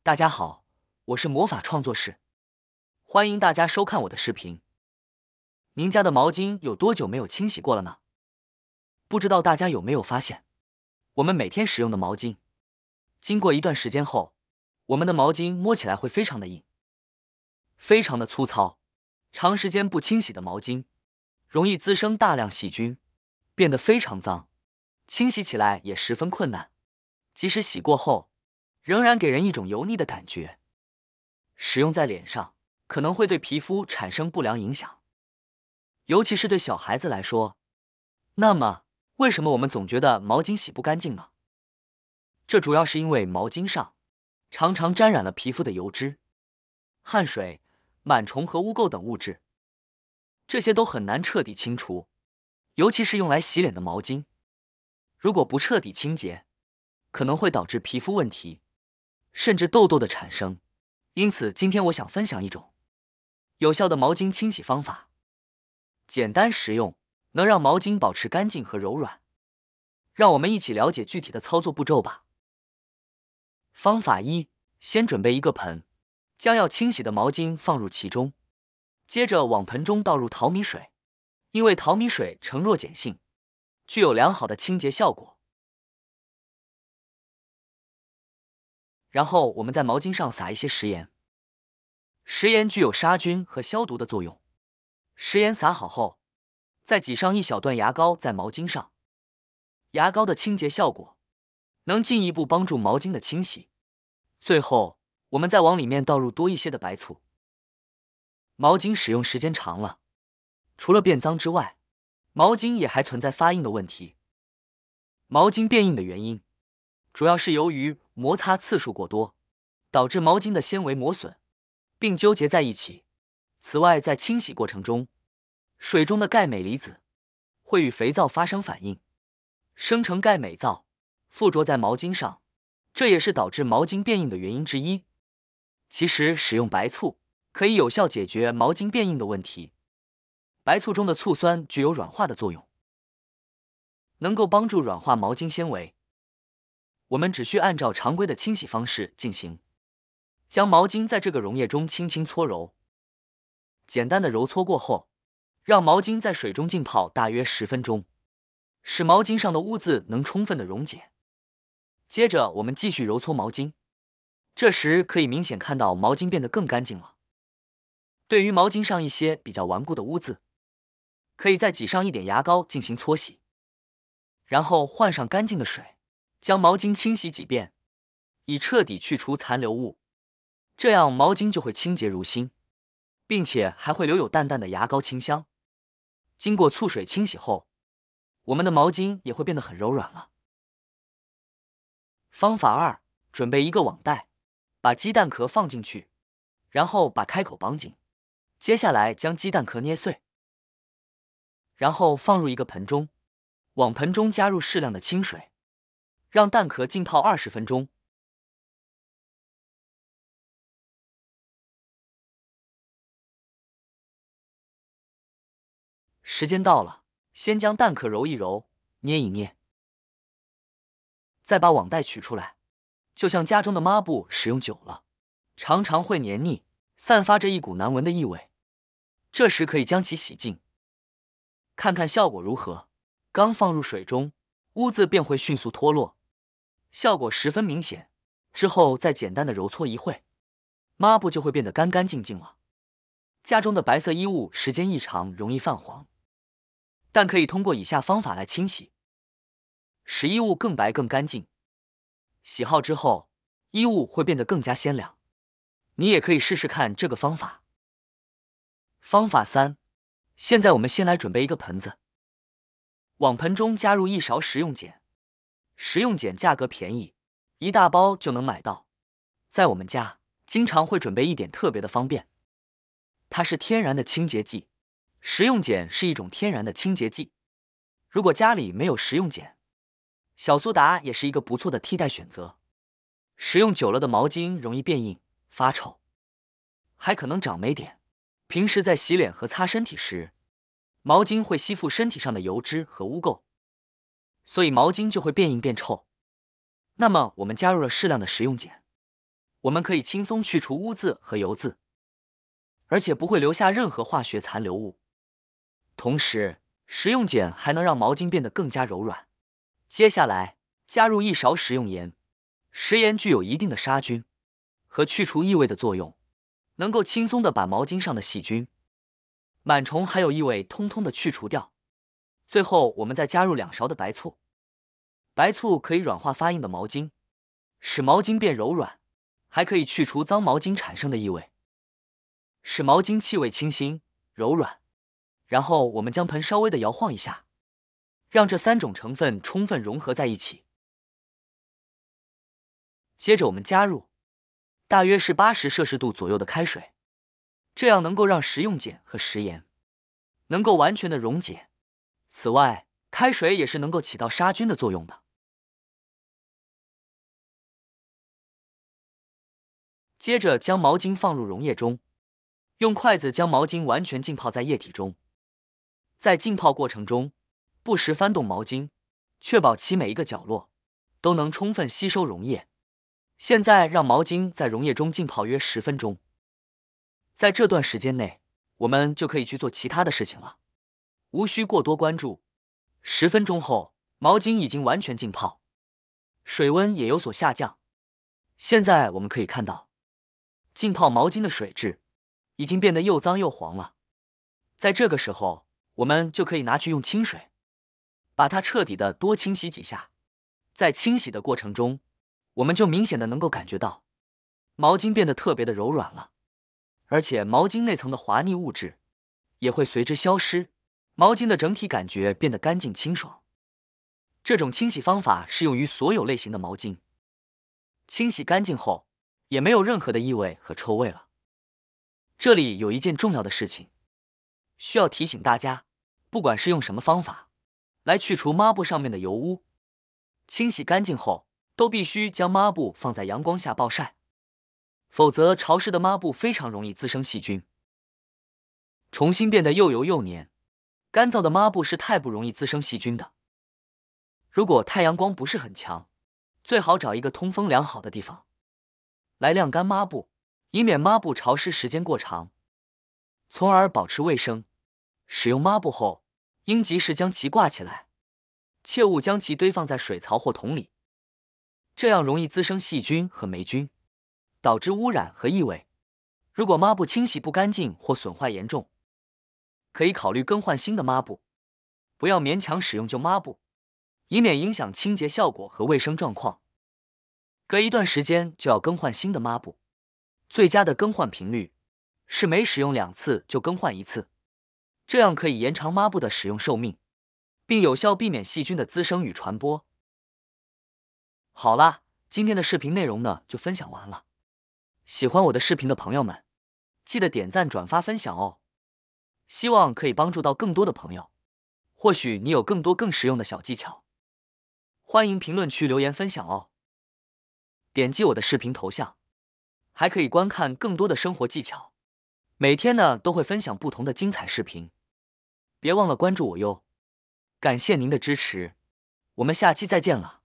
大家好，我是魔法创作室，欢迎大家收看我的视频。您家的毛巾有多久没有清洗过了呢？不知道大家有没有发现，我们每天使用的毛巾，经过一段时间后，我们的毛巾摸起来会非常的硬，非常的粗糙。长时间不清洗的毛巾，容易滋生大量细菌，变得非常脏，清洗起来也十分困难。即使洗过后，仍然给人一种油腻的感觉。使用在脸上，可能会对皮肤产生不良影响，尤其是对小孩子来说。那么，为什么我们总觉得毛巾洗不干净呢？这主要是因为毛巾上常常沾染了皮肤的油脂、汗水、螨虫和污垢等物质，这些都很难彻底清除，尤其是用来洗脸的毛巾，如果不彻底清洁，可能会导致皮肤问题，甚至痘痘的产生。因此，今天我想分享一种有效的毛巾清洗方法，简单实用，能让毛巾保持干净和柔软。让我们一起了解具体的操作步骤吧。方法一，先准备一个盆，将要清洗的毛巾放入其中，接着往盆中倒入淘米水，因为淘米水呈弱碱性，具有良好的清洁效果。然后我们在毛巾上撒一些食盐，食盐具有杀菌和消毒的作用。食盐撒好后，再挤上一小段牙膏在毛巾上，牙膏的清洁效果能进一步帮助毛巾的清洗。最后，我们再往里面倒入多一些的白醋。毛巾使用时间长了，除了变脏之外，毛巾也还存在发硬的问题。毛巾变硬的原因，主要是由于摩擦次数过多，导致毛巾的纤维磨损，并纠结在一起。此外，在清洗过程中，水中的钙镁离子会与肥皂发生反应，生成钙镁皂，附着在毛巾上，这也是导致毛巾变硬的原因之一。其实，使用白醋可以有效解决毛巾变硬的问题。白醋中的醋酸具有软化的作用，能够帮助软化毛巾纤维。我们只需按照常规的清洗方式进行，将毛巾在这个溶液中轻轻搓揉。简单的揉搓过后，让毛巾在水中浸泡大约10分钟，使毛巾上的污渍能充分的溶解。接着我们继续揉搓毛巾，这时可以明显看到毛巾变得更干净了。对于毛巾上一些比较顽固的污渍，可以再挤上一点牙膏进行搓洗，然后换上干净的水，将毛巾清洗几遍，以彻底去除残留物。这样毛巾就会清洁如新，并且还会留有淡淡的牙膏清香。经过醋水清洗后，我们的毛巾也会变得很柔软了。方法二，准备一个网袋，把鸡蛋壳放进去，然后把开口绑紧。接下来将鸡蛋壳捏碎，然后放入一个盆中，往盆中加入适量的清水，让蛋壳浸泡20分钟。时间到了，先将蛋壳揉一揉，捏一捏，再把网袋取出来。就像家中的抹布使用久了，常常会黏腻，散发着一股难闻的异味，这时可以将其洗净，看看效果如何。刚放入水中，污渍便会迅速脱落，效果十分明显。之后再简单的揉搓一会，抹布就会变得干干净净了。家中的白色衣物时间一长容易泛黄，但可以通过以下方法来清洗，使衣物更白更干净。洗好之后，衣物会变得更加鲜亮。你也可以试试看这个方法。方法三，现在我们先来准备一个盆子，往盆中加入1勺食用碱。食用碱价格便宜，1大包就能买到。在我们家，经常会准备一点特别的方便。它是天然的清洁剂，食用碱是一种天然的清洁剂。如果家里没有食用碱，小苏打也是一个不错的替代选择。使用久了的毛巾容易变硬、发臭，还可能长霉点。平时在洗脸和擦身体时，毛巾会吸附身体上的油脂和污垢，所以毛巾就会变硬变臭。那么我们加入了适量的食用碱，我们可以轻松去除污渍和油渍，而且不会留下任何化学残留物。同时，食用碱还能让毛巾变得更加柔软。接下来，加入1勺食用盐。食盐具有一定的杀菌和去除异味的作用，能够轻松地把毛巾上的细菌、螨虫还有异味通通的去除掉。最后，我们再加入2勺的白醋。白醋可以软化发硬的毛巾，使毛巾变柔软，还可以去除脏毛巾产生的异味，使毛巾气味清新、柔软。然后我们将盆稍微的摇晃一下，让这3种成分充分融合在一起。接着我们加入大约是80摄氏度左右的开水，这样能够让食用碱和食盐能够完全的溶解。此外，开水也是能够起到杀菌的作用的。接着将毛巾放入溶液中，用筷子将毛巾完全浸泡在液体中。在浸泡过程中，不时翻动毛巾，确保其每一个角落都能充分吸收溶液。现在让毛巾在溶液中浸泡约10分钟。在这段时间内，我们就可以去做其他的事情了，无需过多关注。10分钟后，毛巾已经完全浸泡，水温也有所下降。现在我们可以看到，浸泡毛巾的水质已经变得又脏又黄了。在这个时候，我们就可以拿去用清水把它彻底的多清洗几下。在清洗的过程中，我们就明显的能够感觉到毛巾变得特别的柔软了，而且毛巾内层的滑腻物质也会随之消失，毛巾的整体感觉变得干净清爽。这种清洗方法适用于所有类型的毛巾。清洗干净后，也没有任何的异味和臭味了。这里有一件重要的事情需要提醒大家，不管是用什么方法来去除抹布上面的油污，清洗干净后都必须将抹布放在阳光下暴晒，否则潮湿的抹布非常容易滋生细菌，重新变得又油又黏。干燥的抹布是太不容易滋生细菌的。如果太阳光不是很强，最好找一个通风良好的地方来晾干抹布，以免抹布潮湿时间过长，从而保持卫生。使用抹布后，应及时将其挂起来，切勿将其堆放在水槽或桶里，这样容易滋生细菌和霉菌，导致污染和异味。如果抹布清洗不干净或损坏严重，可以考虑更换新的抹布，不要勉强使用旧抹布，以免影响清洁效果和卫生状况。隔一段时间就要更换新的抹布，最佳的更换频率是每使用2次就更换1次，这样可以延长抹布的使用寿命，并有效避免细菌的滋生与传播。好啦，今天的视频内容呢就分享完了。喜欢我的视频的朋友们，记得点赞、转发、分享哦。希望可以帮助到更多的朋友，或许你有更多更实用的小技巧，欢迎评论区留言分享哦。点击我的视频头像，还可以观看更多的生活技巧。每天呢都会分享不同的精彩视频，别忘了关注我哟。感谢您的支持，我们下期再见了。